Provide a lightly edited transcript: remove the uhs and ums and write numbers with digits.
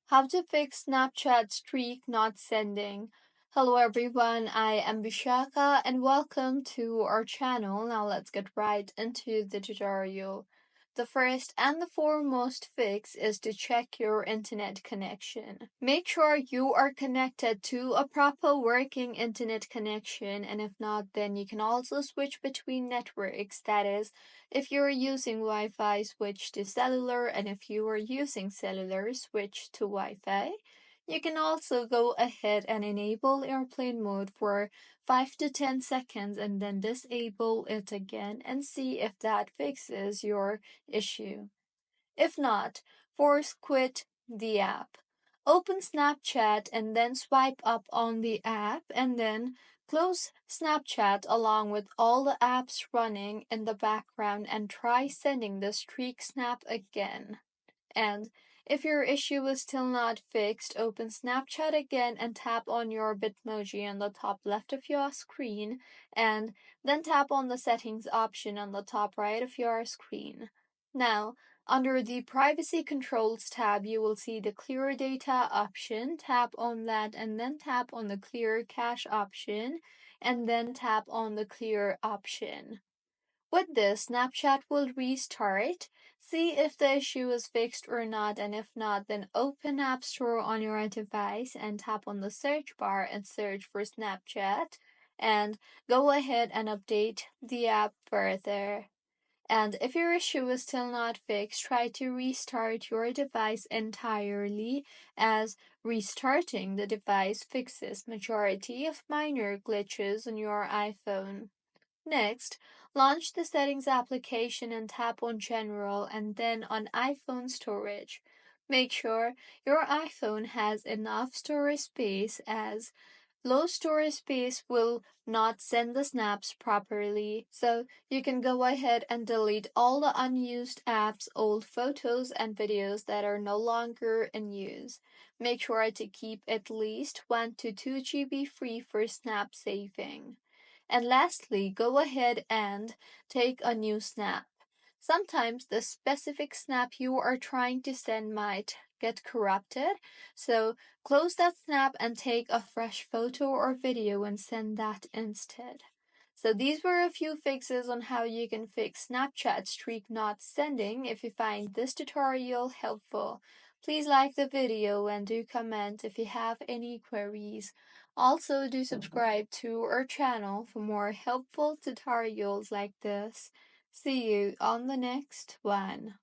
How to fix Snapchat streak not sending. Hello everyone, I am Vishaka and welcome to our channel. Now let's get right into the tutorial. The first and the foremost fix is to check your internet connection. Make sure you are connected to a proper working internet connection, and if not, then you can also switch between networks. That is, if you're using Wi-Fi, switch to cellular, and if you are using cellular, switch to Wi-Fi. You can also go ahead and enable airplane mode for 5 to 10 seconds and then disable it again and see if that fixes your issue. If not, force quit the app. Open Snapchat and then swipe up on the app and then close Snapchat along with all the apps running in the background and try sending the streak snap again. And if your issue is still not fixed, open Snapchat again and tap on your Bitmoji on the top left of your screen, and then tap on the settings option on the top right of your screen. Now, under the Privacy Controls tab, you will see the Clear Data option. Tap on that and then tap on the Clear Cache option, and then tap on the Clear option. With this, Snapchat will restart, see if the issue is fixed or not, and if not, then open App Store on your device and tap on the search bar and search for Snapchat, and go ahead and update the app further. And if your issue is still not fixed, try to restart your device entirely, as restarting the device fixes majority of minor glitches on your iPhone. Next, launch the Settings application and tap on General and then on iPhone Storage. Make sure your iPhone has enough storage space, as low storage space will not send the snaps properly. So you can go ahead and delete all the unused apps, old photos, and videos that are no longer in use. Make sure to keep at least 1 to 2 GB free for snap saving. And lastly, go ahead and take a new snap. Sometimes the specific snap you are trying to send might get corrupted, so close that snap and take a fresh photo or video and send that instead. So these were a few fixes on how you can fix Snapchat streak not sending. If you find this tutorial helpful, please like the video and do comment if you have any queries. Also, do subscribe to our channel for more helpful tutorials like this. See you on the next one.